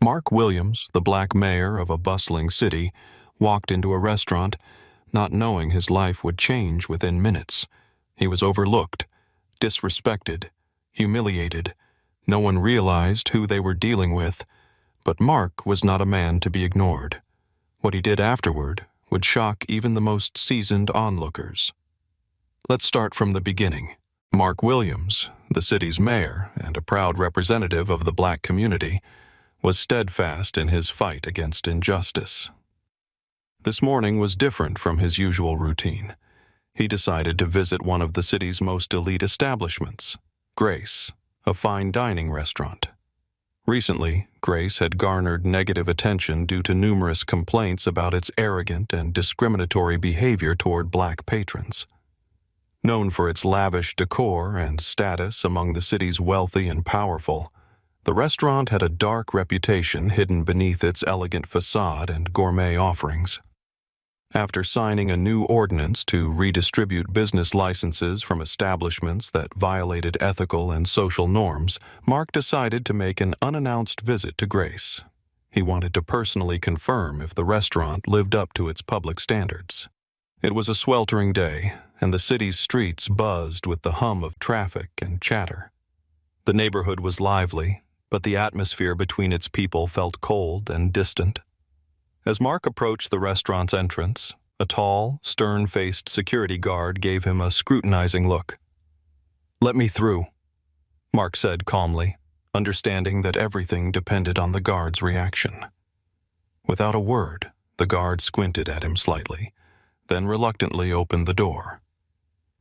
Mark Williams, the black mayor of a bustling city, walked into a restaurant, not knowing his life would change within minutes. He was overlooked, disrespected, humiliated. No one realized who they were dealing with, but Mark was not a man to be ignored. What he did afterward would shock even the most seasoned onlookers. Let's start from the beginning. Mark Williams, the city's mayor and a proud representative of the black community, was steadfast in his fight against injustice. This morning was different from his usual routine. He decided to visit one of the city's most elite establishments, Grace, a fine dining restaurant. Recently, Grace had garnered negative attention due to numerous complaints about its arrogant and discriminatory behavior toward black patrons. Known for its lavish decor and status among the city's wealthy and powerful, the restaurant had a dark reputation hidden beneath its elegant facade and gourmet offerings. After signing a new ordinance to redistribute business licenses from establishments that violated ethical and social norms, Mark decided to make an unannounced visit to Grace. He wanted to personally confirm if the restaurant lived up to its public standards. It was a sweltering day, and the city's streets buzzed with the hum of traffic and chatter. The neighborhood was lively, but the atmosphere between its people felt cold and distant. As Mark approached the restaurant's entrance, a tall, stern-faced security guard gave him a scrutinizing look. "Let me through," Mark said calmly, understanding that everything depended on the guard's reaction. Without a word, the guard squinted at him slightly, then reluctantly opened the door.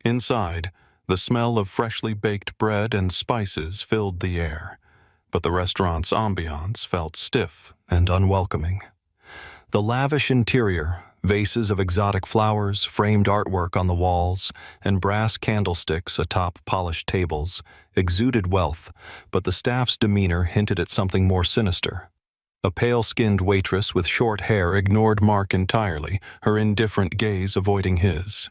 Inside, the smell of freshly baked bread and spices filled the air, but the restaurant's ambiance felt stiff and unwelcoming. The lavish interior, vases of exotic flowers, framed artwork on the walls, and brass candlesticks atop polished tables, exuded wealth, but the staff's demeanor hinted at something more sinister. A pale-skinned waitress with short hair ignored Mark entirely, her indifferent gaze avoiding his.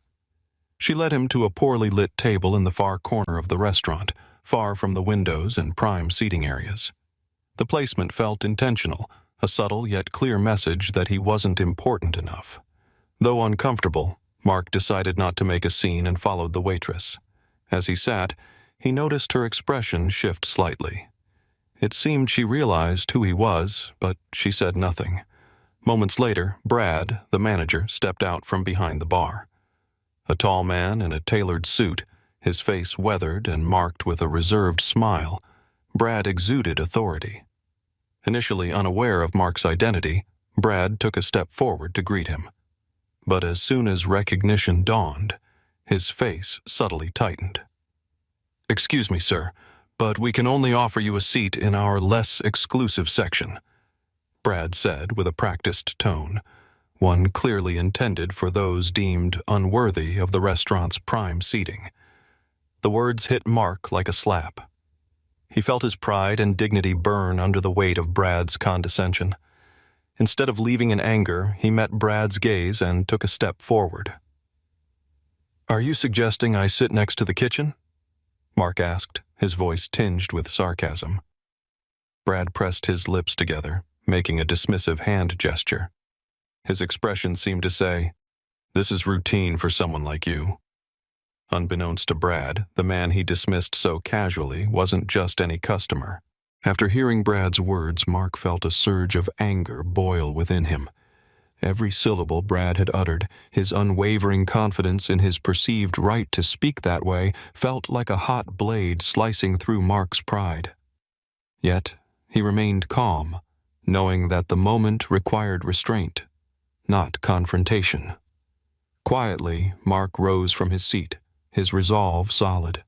She led him to a poorly lit table in the far corner of the restaurant, far from the windows and prime seating areas. The placement felt intentional, a subtle yet clear message that he wasn't important enough. Though uncomfortable, Mark decided not to make a scene and followed the waitress. As he sat, he noticed her expression shift slightly. It seemed she realized who he was, but she said nothing. Moments later, Brad, the manager, stepped out from behind the bar. A tall man in a tailored suit, his face weathered and marked with a reserved smile, Brad exuded authority. Initially unaware of Mark's identity, Brad took a step forward to greet him. But as soon as recognition dawned, his face subtly tightened. "Excuse me, sir, but we can only offer you a seat in our less exclusive section," Brad said with a practiced tone, one clearly intended for those deemed unworthy of the restaurant's prime seating. The words hit Mark like a slap. He felt his pride and dignity burn under the weight of Brad's condescension. Instead of leaving in anger, he met Brad's gaze and took a step forward. "Are you suggesting I sit next to the kitchen?" Mark asked, his voice tinged with sarcasm. Brad pressed his lips together, making a dismissive hand gesture. His expression seemed to say, "This is routine for someone like you." Unbeknownst to Brad, the man he dismissed so casually wasn't just any customer. After hearing Brad's words, Mark felt a surge of anger boil within him. Every syllable Brad had uttered, his unwavering confidence in his perceived right to speak that way, felt like a hot blade slicing through Mark's pride. Yet, he remained calm, knowing that the moment required restraint, not confrontation. Quietly, Mark rose from his seat, his resolve solid.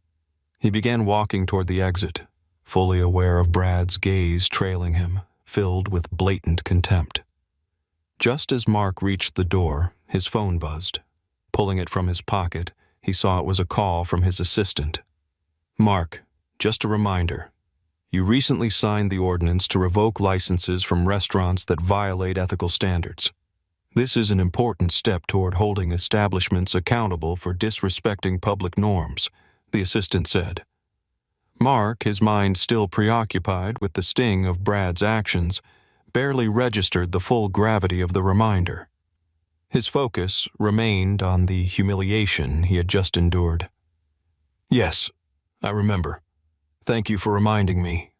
He began walking toward the exit, fully aware of Brad's gaze trailing him, filled with blatant contempt. Just as Mark reached the door, his phone buzzed. Pulling it from his pocket, he saw it was a call from his assistant. "Mark, just a reminder. You recently signed the ordinance to revoke licenses from restaurants that violate ethical standards. This is an important step toward holding establishments accountable for disrespecting public norms," the assistant said. Mark, his mind still preoccupied with the sting of Brad's actions, barely registered the full gravity of the reminder. His focus remained on the humiliation he had just endured. "Yes, I remember. Thank you for reminding me,"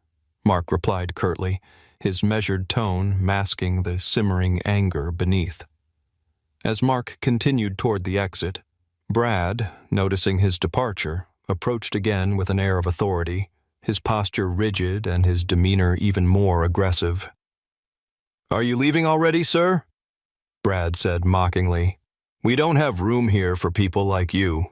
Mark replied curtly, his measured tone masking the simmering anger beneath. As Mark continued toward the exit, Brad, noticing his departure, approached again with an air of authority, his posture rigid and his demeanor even more aggressive. "Are you leaving already, sir?" Brad said mockingly. "We don't have room here for people like you."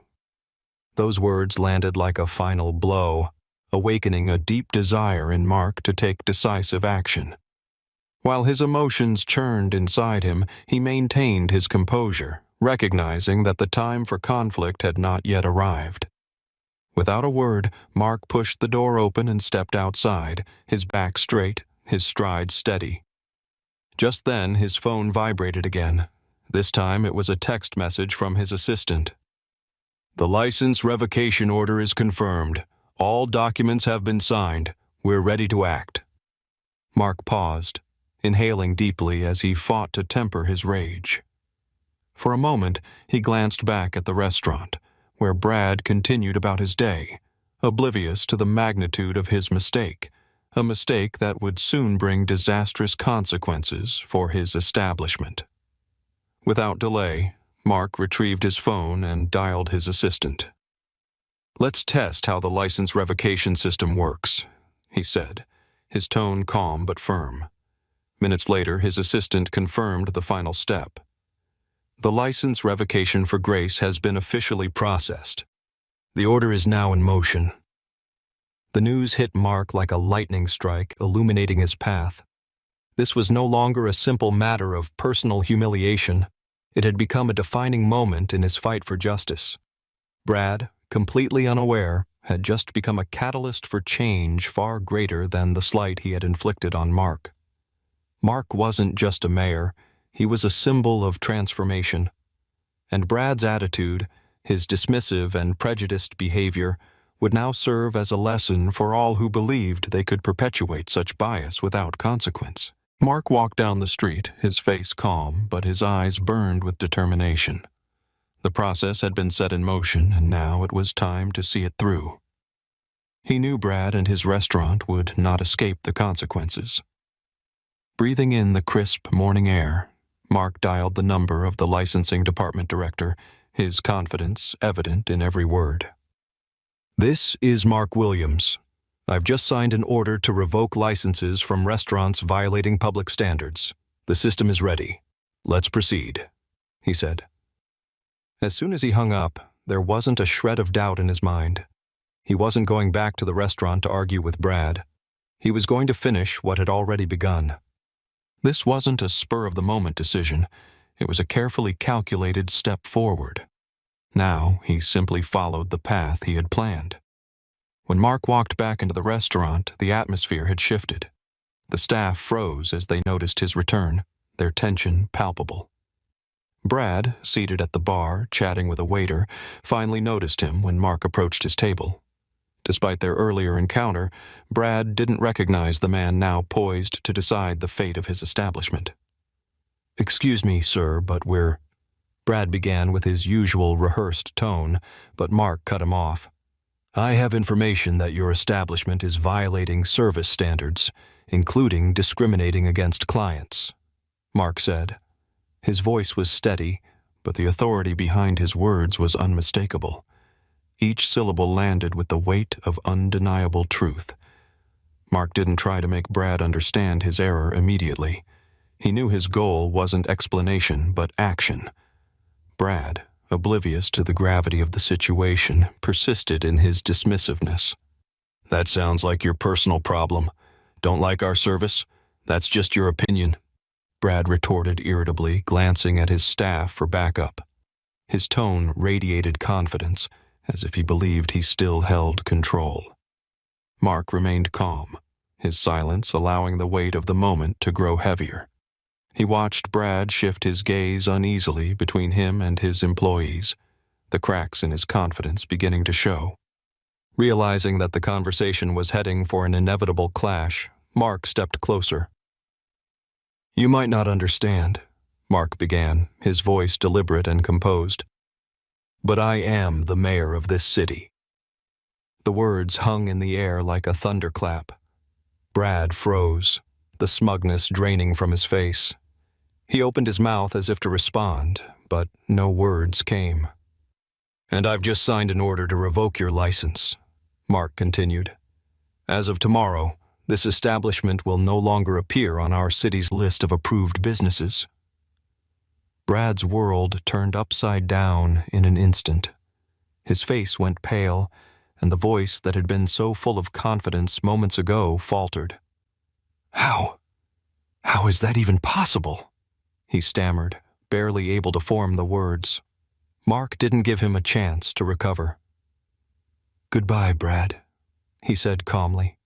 Those words landed like a final blow, awakening a deep desire in Mark to take decisive action. While his emotions churned inside him, he maintained his composure, recognizing that the time for conflict had not yet arrived. Without a word, Mark pushed the door open and stepped outside, his back straight, his stride steady. Just then, his phone vibrated again. This time, it was a text message from his assistant. "The license revocation order is confirmed. All documents have been signed. We're ready to act." Mark paused, inhaling deeply as he fought to temper his rage. For a moment, he glanced back at the restaurant, where Brad continued about his day, oblivious to the magnitude of his mistake, a mistake that would soon bring disastrous consequences for his establishment. Without delay, Mark retrieved his phone and dialed his assistant. "Let's test how the license revocation system works," he said, his tone calm but firm. Minutes later, his assistant confirmed the final step. "The license revocation for Grace has been officially processed. The order is now in motion." The news hit Mark like a lightning strike, illuminating his path. This was no longer a simple matter of personal humiliation. It had become a defining moment in his fight for justice. Brad, completely unaware, had just become a catalyst for change far greater than the slight he had inflicted on Mark. Mark wasn't just a mayor, he was a symbol of transformation. And Brad's attitude, his dismissive and prejudiced behavior, would now serve as a lesson for all who believed they could perpetuate such bias without consequence. Mark walked down the street, his face calm, but his eyes burned with determination. The process had been set in motion, and now it was time to see it through. He knew Brad and his restaurant would not escape the consequences. Breathing in the crisp morning air, Mark dialed the number of the licensing department director, his confidence evident in every word. "This is Mark Williams. I've just signed an order to revoke licenses from restaurants violating public standards. The system is ready. Let's proceed," he said. As soon as he hung up, there wasn't a shred of doubt in his mind. He wasn't going back to the restaurant to argue with Brad. He was going to finish what had already begun. This wasn't a spur-of-the-moment decision. It was a carefully calculated step forward. Now, he simply followed the path he had planned. When Mark walked back into the restaurant, the atmosphere had shifted. The staff froze as they noticed his return, their tension palpable. Brad, seated at the bar, chatting with a waiter, finally noticed him when Mark approached his table. Despite their earlier encounter, Brad didn't recognize the man now poised to decide the fate of his establishment. "Excuse me, sir, but Brad began with his usual rehearsed tone, but Mark cut him off. "I have information that your establishment is violating service standards, including discriminating against clients," Mark said. His voice was steady, but the authority behind his words was unmistakable. Each syllable landed with the weight of undeniable truth. Mark didn't try to make Brad understand his error immediately. He knew his goal wasn't explanation, but action. Brad, oblivious to the gravity of the situation, persisted in his dismissiveness. "That sounds like your personal problem. Don't like our service? That's just your opinion," Brad retorted irritably, glancing at his staff for backup. His tone radiated confidence, as if he believed he still held control. Mark remained calm, his silence allowing the weight of the moment to grow heavier. He watched Brad shift his gaze uneasily between him and his employees, the cracks in his confidence beginning to show. Realizing that the conversation was heading for an inevitable clash, Mark stepped closer. "You might not understand," Mark began, his voice deliberate and composed, "but I am the mayor of this city." The words hung in the air like a thunderclap. Brad froze, the smugness draining from his face. He opened his mouth as if to respond, but no words came. "And I've just signed an order to revoke your license," Mark continued. "As of tomorrow, this establishment will no longer appear on our city's list of approved businesses." Brad's world turned upside down in an instant. His face went pale, and the voice that had been so full of confidence moments ago faltered. How is that even possible?" he stammered, barely able to form the words. Mark didn't give him a chance to recover. "Goodbye, Brad," he said calmly.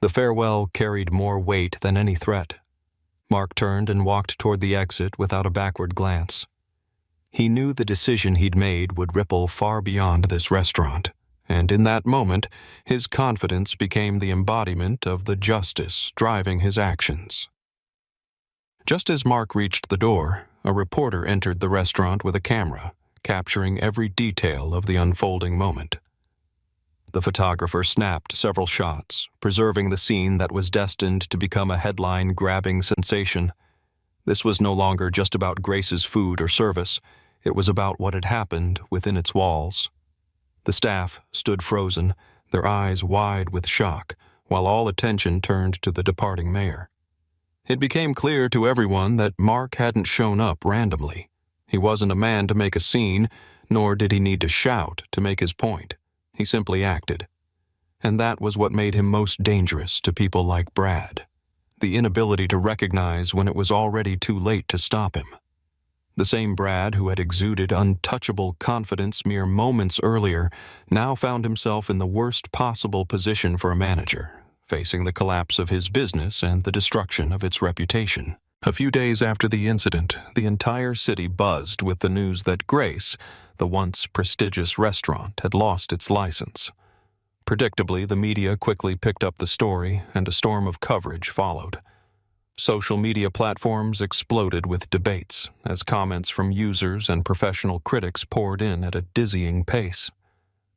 The farewell carried more weight than any threat. Mark turned and walked toward the exit without a backward glance. He knew the decision he'd made would ripple far beyond this restaurant, and in that moment, his confidence became the embodiment of the justice driving his actions. Just as Mark reached the door, a reporter entered the restaurant with a camera, capturing every detail of the unfolding moment. The photographer snapped several shots, preserving the scene that was destined to become a headline-grabbing sensation. This was no longer just about Grace's food or service. It was about what had happened within its walls. The staff stood frozen, their eyes wide with shock, while all attention turned to the departing mayor. It became clear to everyone that Mark hadn't shown up randomly. He wasn't a man to make a scene, nor did he need to shout to make his point. He simply acted. And that was what made him most dangerous to people like Brad. The inability to recognize when it was already too late to stop him. The same Brad who had exuded untouchable confidence mere moments earlier now found himself in the worst possible position for a manager, facing the collapse of his business and the destruction of its reputation. A few days after the incident, the entire city buzzed with the news that Grace, the once prestigious restaurant, had lost its license. Predictably, the media quickly picked up the story, and a storm of coverage followed. Social media platforms exploded with debates as comments from users and professional critics poured in at a dizzying pace.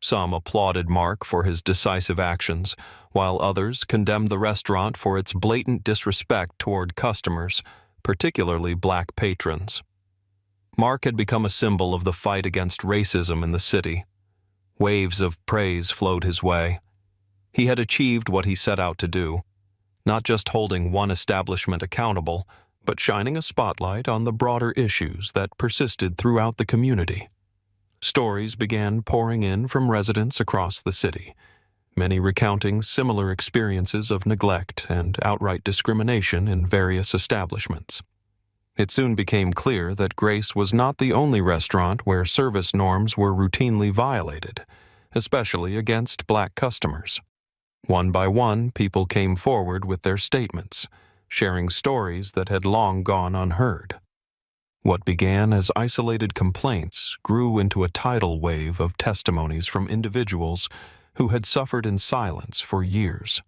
Some applauded Mark for his decisive actions, while others condemned the restaurant for its blatant disrespect toward customers, particularly black patrons. Mark had become a symbol of the fight against racism in the city. Waves of praise flowed his way. He had achieved what he set out to do, not just holding one establishment accountable, but shining a spotlight on the broader issues that persisted throughout the community. Stories began pouring in from residents across the city, many recounting similar experiences of neglect and outright discrimination in various establishments. It soon became clear that Grace was not the only restaurant where service norms were routinely violated, especially against black customers. One by one, people came forward with their statements, sharing stories that had long gone unheard. What began as isolated complaints grew into a tidal wave of testimonies from individuals who had suffered in silence for years.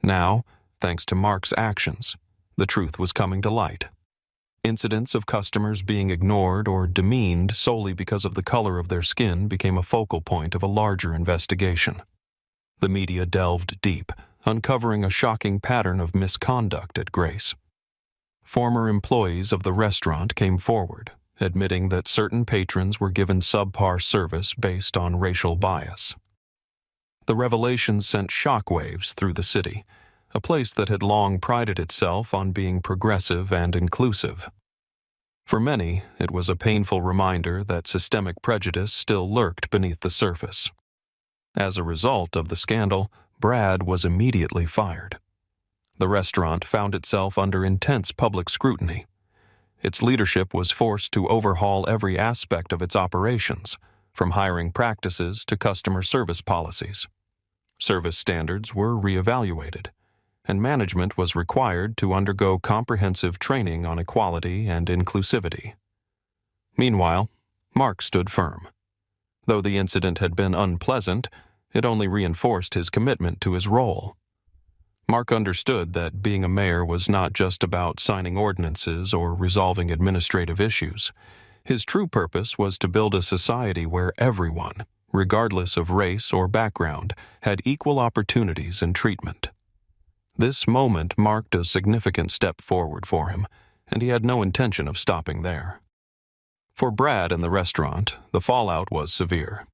Now, thanks to Mark's actions, the truth was coming to light. Incidents of customers being ignored or demeaned solely because of the color of their skin became a focal point of a larger investigation. The media delved deep, uncovering a shocking pattern of misconduct at Grace. Former employees of the restaurant came forward, admitting that certain patrons were given subpar service based on racial bias. The revelations sent shockwaves through the city, a place that had long prided itself on being progressive and inclusive. For many, it was a painful reminder that systemic prejudice still lurked beneath the surface. As a result of the scandal, Brad was immediately fired. The restaurant found itself under intense public scrutiny. Its leadership was forced to overhaul every aspect of its operations, from hiring practices to customer service policies. Service standards were reevaluated, and management was required to undergo comprehensive training on equality and inclusivity. Meanwhile, Mark stood firm. Though the incident had been unpleasant, it only reinforced his commitment to his role. Mark understood that being a mayor was not just about signing ordinances or resolving administrative issues. His true purpose was to build a society where everyone, regardless of race or background, had equal opportunities and treatment. This moment marked a significant step forward for him, and he had no intention of stopping there. For Brad and the restaurant, the fallout was severe.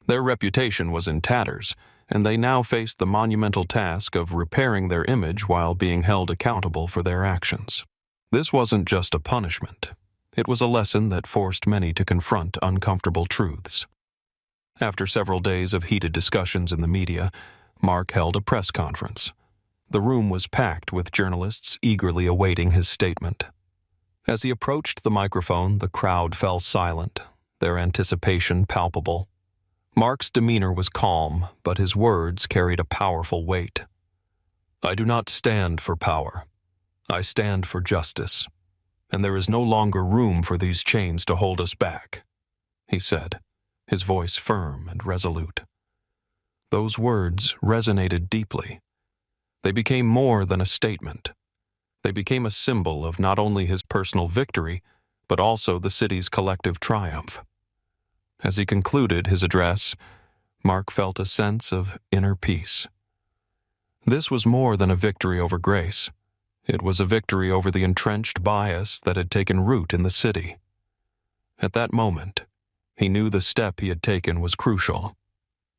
Their reputation was in tatters, and they now faced the monumental task of repairing their image while being held accountable for their actions. This wasn't just a punishment. It was a lesson that forced many to confront uncomfortable truths. After several days of heated discussions in the media, Mark held a press conference. The room was packed with journalists eagerly awaiting his statement. As he approached the microphone, the crowd fell silent, their anticipation palpable. Mark's demeanor was calm, but his words carried a powerful weight. "I do not stand for power. I stand for justice. And there is no longer room for these chains to hold us back," he said, his voice firm and resolute. Those words resonated deeply. They became more than a statement. They became a symbol of not only his personal victory, but also the city's collective triumph. As he concluded his address, Mark felt a sense of inner peace. This was more than a victory over Grace. It was a victory over the entrenched bias that had taken root in the city. At that moment, he knew the step he had taken was crucial.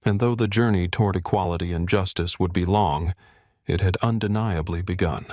And though the journey toward equality and justice would be long, it had undeniably begun.